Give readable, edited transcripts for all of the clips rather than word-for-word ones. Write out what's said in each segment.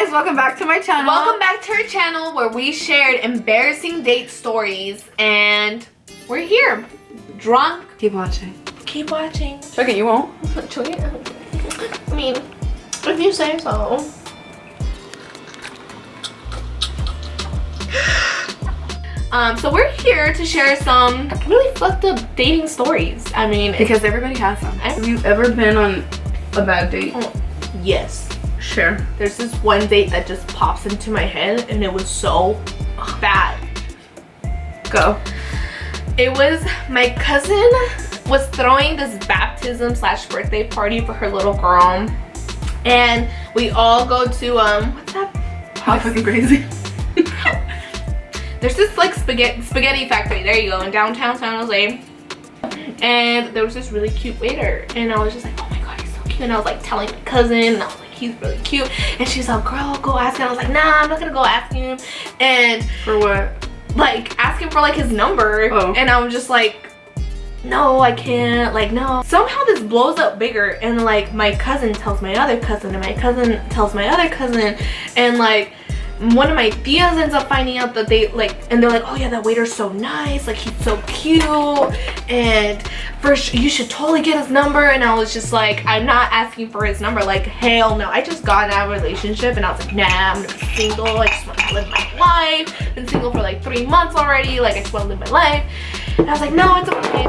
guys, welcome back to my channel. Welcome back to our channel where we shared embarrassing date stories, and we're here, drunk. Keep watching. Keep watching. Okay, you won't. I mean, if you say so. So we're here to share some really fucked up dating stories. I mean, because everybody has some. Have you ever been on a bad date? Yes. Sure. There's this one date that just pops into my head, and it was so bad. Go. It was my cousin was throwing this baptism / birthday party for her little girl, and we all go to what's that? How fucking crazy. There's this like spaghetti factory, there you go, in downtown San Jose, and there was this really cute waiter, and I was just like, oh my god, he's so cute. And I was like telling my cousin, and I was like, he's really cute, and she's like, girl, go ask him. I was like, nah, I'm not gonna go ask him. And for what? Like asking for like his number. Oh. And I was just like, no, I can't, like, no. Somehow this blows up bigger, and like my cousin tells my other cousin, and my cousin tells my other cousin, and like one of my tias ends up finding out that they like, and they're like, oh yeah, that waiter's so nice, like he's so cute, and first you should totally get his number. And I was just like, I'm not asking for his number, like hell no. I just got out of a relationship, and I was like, nah, I'm gonna be single. I just want to live my life. Been single for like 3 months already, like I just want to live my life. And I was like, no, it's okay,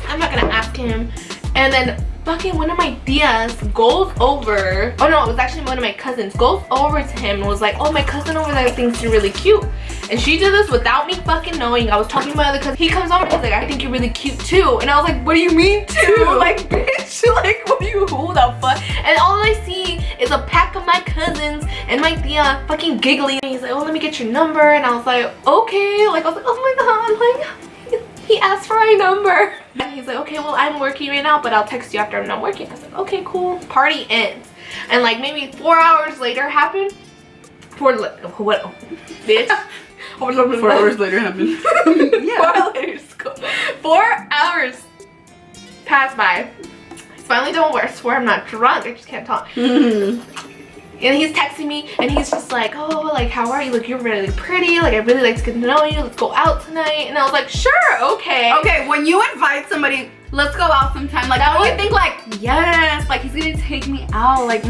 I'm not gonna ask him. And then fucking one of my tias goes over, oh no, it was actually one of my cousins, goes over to him and was like, oh, my cousin over there thinks you're really cute. And she did this without me fucking knowing. I was talking to my other cousin. He comes over and he's like, I think you're really cute too. And I was like, what do you mean too? Like, bitch, like, who the fuck? And all I see is a pack of my cousins and my tia fucking giggling. And he's like, oh, let me get your number. And I was like, okay. Like, I was like, oh my god, like, he asked for my number. And he's like, okay, well, I'm working right now, but I'll text you after I'm not working. I was like, okay, cool. Party ends. And like maybe 4 hours later happened. What? Bitch. 4 hours later happened. Yeah. 4 hours passed by. I finally don't swear I'm not drunk. I just can't talk. And he's texting me, and he's just like, oh, like, how are you? Like, you're really pretty. Like, I really like to get to know you. Let's go out tonight. And I was like, sure, okay. Okay, when you invite somebody, let's go out sometime. Like, don't you think like, yes, like he's gonna take me out. Like,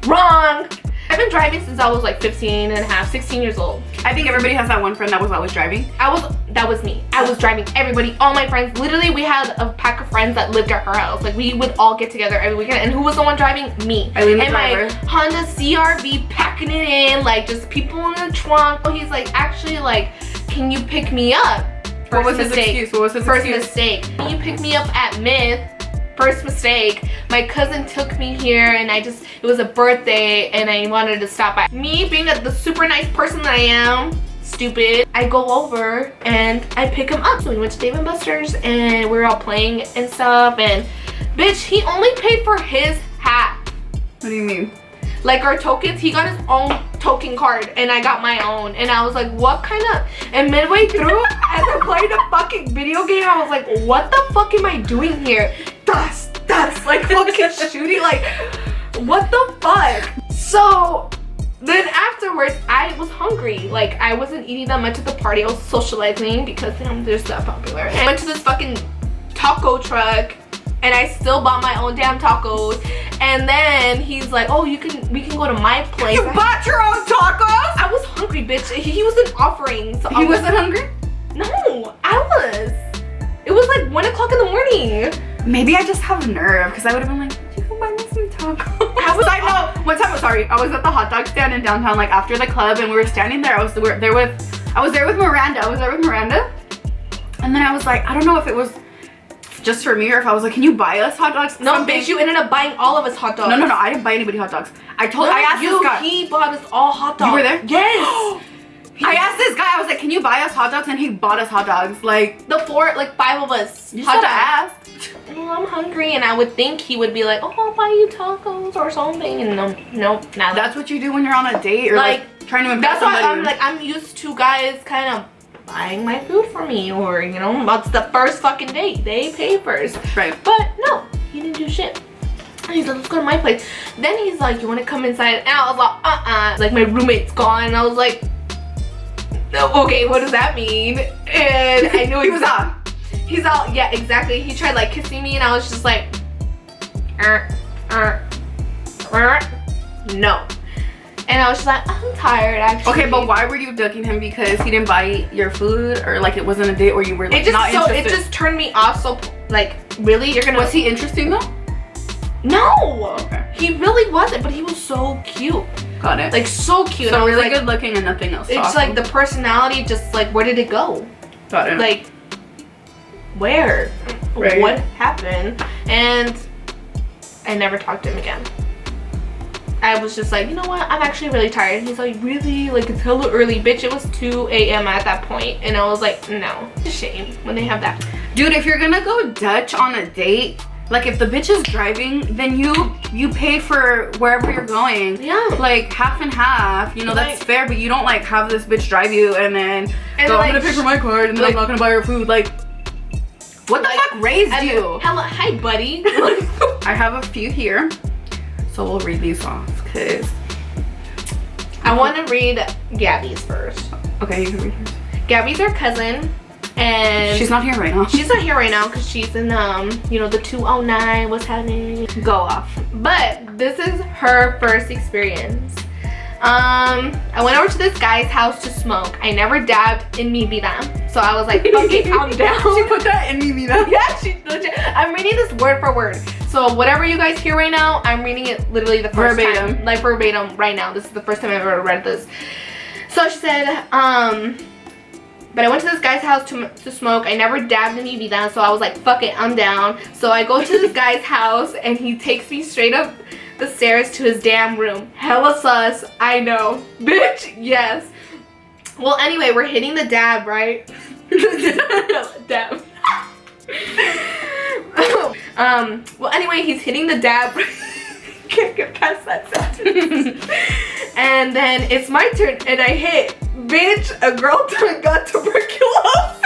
Wrong. I've been driving since I was like 15 and a half, 16 years old. I think everybody has that one friend that was always driving. That was me. I was driving everybody, all my friends. Literally, we had a pack of friends that lived at her house. Like, we would all get together every weekend. And who was the one driving? Me. And my Honda CRV, packing it in, like just people in the trunk. Oh, he's like, actually, like, can you pick me up? What was his excuse? What was his First mistake. Can you pick me up at Myth? First mistake. My cousin took me here, and it was a birthday, and I wanted to stop by. Me being the super nice person that I am, stupid, I go over and I pick him up. So we went to Dave & Buster's, and we were all playing and stuff, and bitch, he only paid for his hat. What do you mean? Like our tokens, he got his own token card, and I got my own. And I was like, what kind of, and midway through, as I played a fucking video game, I was like, what the fuck am I doing here? Dust, like fucking shooting, like, what the fuck? So then afterwards, I was hungry. Like, I wasn't eating that much at the party. I was socializing because I'm just that popular. And I went to this fucking taco truck, and I still bought my own damn tacos. And then he's like, oh, we can go to my place. You bought your own tacos? I was hungry, bitch. He wasn't offering. So he wasn't hungry? No, I was. It was like 1 o'clock in the morning. Maybe I just have nerve, because I would have been like, you can buy me some tacos. I was at the hot dog stand in downtown, like after the club, and we were standing there. I was there with Miranda. And then I was like, I don't know if it was just for me or if I was like, can you buy us hot dogs? No, bitch, you ended up buying all of us hot dogs. No, I didn't buy anybody hot dogs. I asked this guy. He bought us all hot dogs. You were there? Yes. I asked this guy, I was like, can you buy us hot dogs? And he bought us hot dogs. Like, the 5 of us. You hot dogs. Well, I'm hungry, and I would think he would be like, oh, I'll buy you tacos or something. And nope, not that's what you do when you're on a date, or like trying to impress somebody. That's why I'm used to guys kind of buying my food for me, or you know, that's the first fucking date. They pay first. Right. But no, he didn't do shit. And he's like, let's go to my place. Then he's like, you want to come inside? And I was like, like my roommate's gone. And I was like, okay, what does that mean? And I knew he was out. He's out, yeah, exactly. He tried like kissing me and I was just like, no. And I was just like, I'm tired actually. Okay, but why were you ducking him? Because he didn't buy your food, or like it wasn't a date, or you were like not interested? It just turned me off. So like, really, you're gonna? Was he interesting though? No. Okay. He really wasn't, but he was so cute. Got it. Like so cute. So really like, good looking and nothing else. It's like the personality, just like where did it go? Got it. Like where? Right. What happened? And I never talked to him again. I was just like, you know what? I'm actually really tired. He's like, really? Like, it's hella early. Bitch, it was 2 a.m. at that point. And I was like, no. It's a shame when they have that. Dude, if you're gonna go Dutch on a date, like if the bitch is driving, then you pay for wherever you're going. Yeah. Like half and half. You know, that's fair, but you don't like have this bitch drive you and then go, I'm gonna pay for my card and then I'm not gonna buy her food. Like, what the fuck raised you? Hello, hi, buddy. I have a few here. So we'll read these off because I want to read Gabby's first. Okay, you can read hers. Gabby's our cousin, and she's not here right now. She's not here right now because she's in you know, the 209. What's happening? Go off. But this is her first experience. I went over to this guy's house to smoke. I never dabbed in mi vida, so I was like, okay, calm down. She put that in mi vida. Yeah, she legit. I'm reading this word for word. So whatever you guys hear right now, I'm reading it literally the first time. Like verbatim right now. This is the first time I've ever read this. So she said, but I went to this guy's house to smoke. I never dabbed in mi vida, so I was like, fuck it, I'm down. So I go to this guy's house and he takes me straight up the stairs to his damn room. Hella sus, I know. Bitch, yes. Well, anyway, we're hitting the dab, right? Dab. Well, anyway, he's hitting the dab. Can't get past that sentence. And then it's my turn, and I hit. Bitch, a girl got tuberculosis.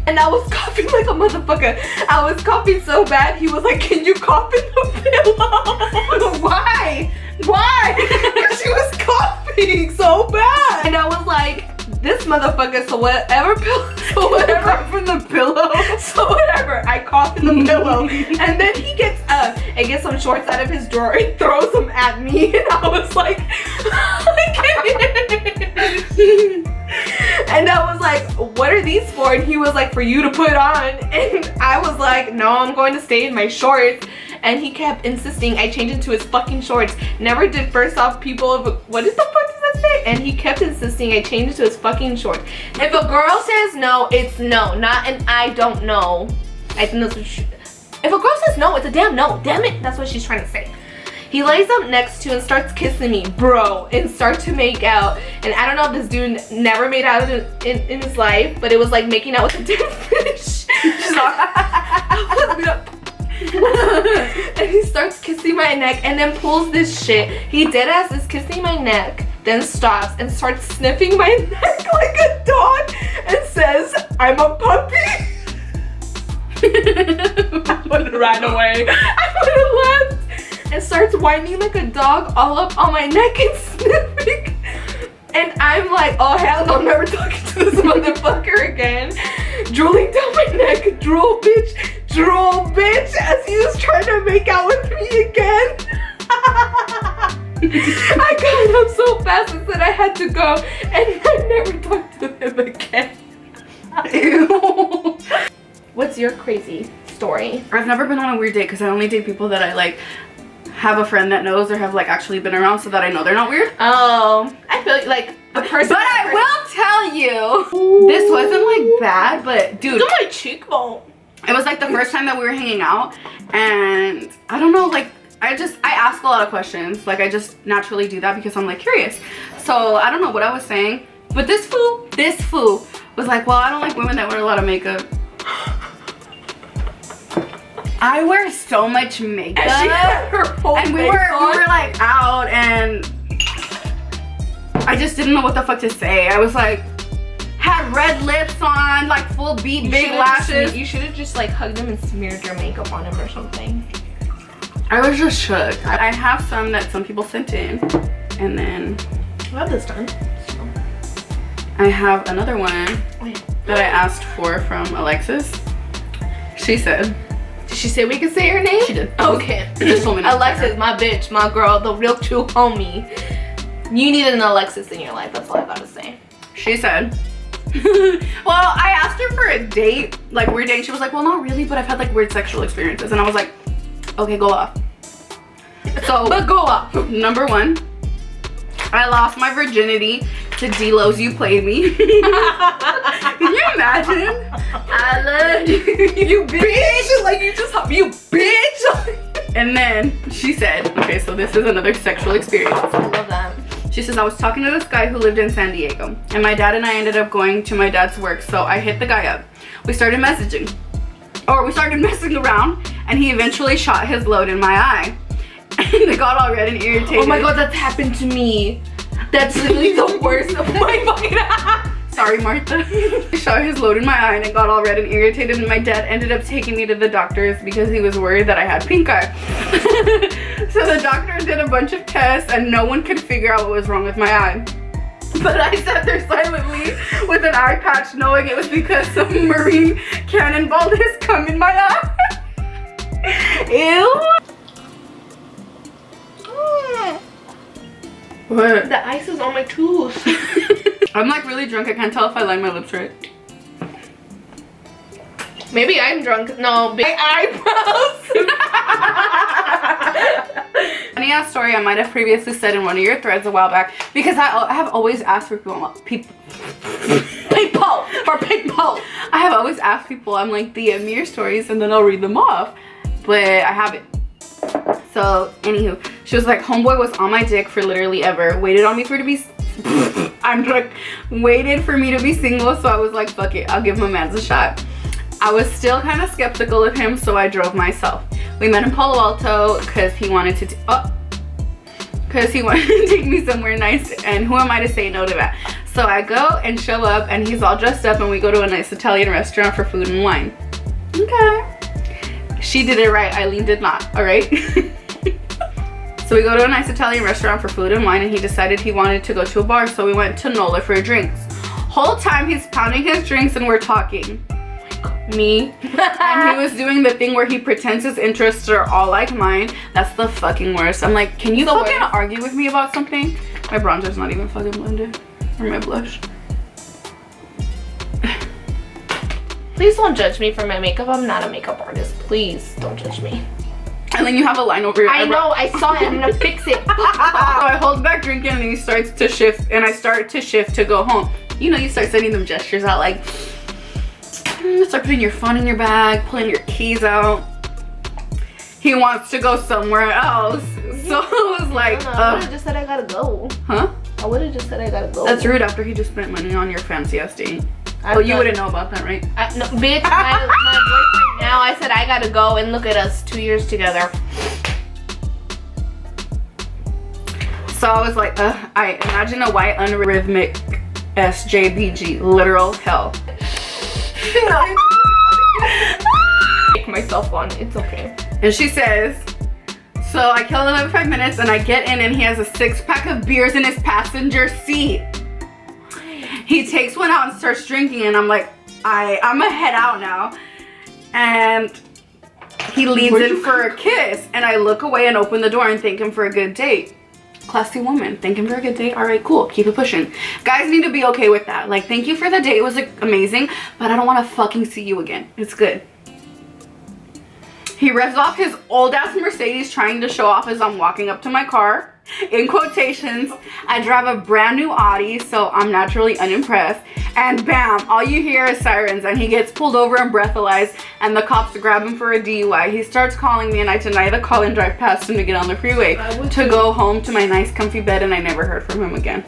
And I was coughing like a motherfucker. I was coughing so bad, he was like, can you cough in the pillow? Why? Why? Because she was coughing so bad. And I was like, this motherfucker, so whatever pillow, so whatever from the pillow. So whatever, I cough in the pillow. And then he gets up and gets some shorts out of his drawer and throws them at me. And I was like, and I was like, what are these for? And he was like, for you to put on. And I was like, no, I'm going to stay in my shorts. And he kept insisting I change into his fucking shorts. Never did first off people of, what is the fuck does that say? And he kept insisting I change into his fucking shorts. If a girl says no, it's no, not an I don't know. I think that's what if a girl says no, it's a damn no. Damn it, that's what she's trying to say. He lays up next to and starts kissing me, bro, and start to make out. And I don't know if this dude never made out in his life, but it was like making out with a dead fish. And he starts kissing my neck and then pulls this shit. He deadass is kissing my neck, then stops and starts sniffing my neck like a dog and says, I'm a puppy. I would have ran away. I would have left. And starts whining like a dog all up on my neck and sniffing. And I'm like, oh hell no, I'm never talking to this motherfucker again. Drooling down my neck, drool bitch, as he was trying to make out with me again. I got up so fast and said I had to go, and I never talked to him again. Ew. What's your crazy story? I've never been on a weird date because I only date people that I like have a friend that knows or have like actually been around, so that I know they're not weird. Oh, I feel like the person. But I will tell you, this wasn't like bad, but dude, look at my cheekbone. It was like the first time that we were hanging out, and I don't know, like I ask a lot of questions. Like I just naturally do that because I'm like curious. So I don't know what I was saying, but this fool was like, well, I don't like women that wear a lot of makeup. I wear so much makeup, and she had her whole and we were like out, and I just didn't know what the fuck to say. I was like, had red lips on, like full beat, big lashes. You should have just like hugged him and smeared your makeup on him or something. I was just shook. I have some that some people sent in, and then I have this done. So. I have another one that I asked for from Alexis. She said. Did she say we could say her name? She did. Okay. Just told me not Alexis, my bitch, my girl, the real true homie. You need an Alexis in your life. That's all I gotta say. She said. Well, I asked her for a date, like weird date. She was like, well, not really, but I've had like weird sexual experiences, and I was like, okay, go off. So, but go off. Number 1, I lost my virginity to D-Lo's You Played Me. Can you imagine? I love you, you bitch. Like you just you bitch. And then she said, okay, so this is another sexual experience. I love that. She says, I was talking to this guy who lived in San Diego, and my dad and I ended up going to my dad's work, so I hit the guy up. We started messing around, and he eventually shot his load in my eye. And it got all red and irritated. Oh my god, that's happened to me. That's literally the worst of my fucking eye. Sorry, Martha. He shot his load in my eye and it got all red and irritated, and my dad ended up taking me to the doctors because he was worried that I had pink eye. So the doctor did a bunch of tests and no one could figure out what was wrong with my eye. But I sat there silently with an eye patch knowing it was because some Marine cannonballed his cum in my eye. Ew. What? The ice is on my tooth. I'm like really drunk. I can't tell if I line my lips right. Maybe I'm drunk. No, big eyebrows. Funny ass story I might have previously said in one of your threads a while back, because I have always asked for people. I have always asked people, I'm like, DM me your stories and then I'll read them off, but I haven't. So anywho, she was like, homeboy was on my dick for literally ever, waited on me for to be I'm drunk, waited for me to be single, so I was like, fuck it, I'll give my mans a shot. I was still kind of skeptical of him, so I drove myself. We met in Palo Alto because he wanted to take me somewhere nice, and who am I to say no to that? So I go and show up, and he's all dressed up, and we go to a nice Italian restaurant for food and wine. Okay. She did it right, Eileen did not, all right? So we go to a nice Italian restaurant for food and wine, and he decided he wanted to go to a bar, so we went to Nola for drinks. Whole time he's pounding his drinks and we're talking. Me. And he was doing the thing where he pretends his interests are all like mine. That's the fucking worst. I'm like, can you fucking argue with me about something? My bronzer's not even fucking blended. Or my blush. Please don't judge me for my makeup. I'm not a makeup artist. Please don't judge me. And then you have a line over your eyebrow. I know, I saw it. I'm gonna fix it. So I hold back drinking and he starts to shift, and I start to shift to go home. You know, you start sending them gestures out like, start putting your phone in your bag, pulling your keys out. He wants to go somewhere else. So I was like, I would've just said I gotta go. Huh? I would've just said I gotta go. That's rude after he just spent money on your fancy ass date. Oh, you wouldn't know about that, right? No, bitch, my boyfriend now, I said I gotta go, and look at us, 2 years together. So I was like, I imagine a white unrhythmic SJBG, literal hell. Make myself on, it's okay. And she says, so I kill another 5 minutes and I get in and he has a 6-pack of beers in his passenger seat. He takes one out and starts drinking, and I'm like, I'm gonna head out now. And he leads in for a kiss, and I look away and open the door and thank him for a good date. Classy woman, thank him for a good date. All right, cool, keep it pushing. Guys need to be okay with that. Like, thank you for the date, it was like, amazing, but I don't want to fucking see you again. It's good. He revs off his old ass Mercedes trying to show off as I'm walking up to my car. In quotations, I drive a brand new Audi, so I'm naturally unimpressed. And bam, all you hear is sirens, and he gets pulled over and breathalyzed, and the cops grab him for a DUI. He starts calling me, and I deny the call and drive past him to get on the freeway to go home to my nice comfy bed, and I never heard from him again.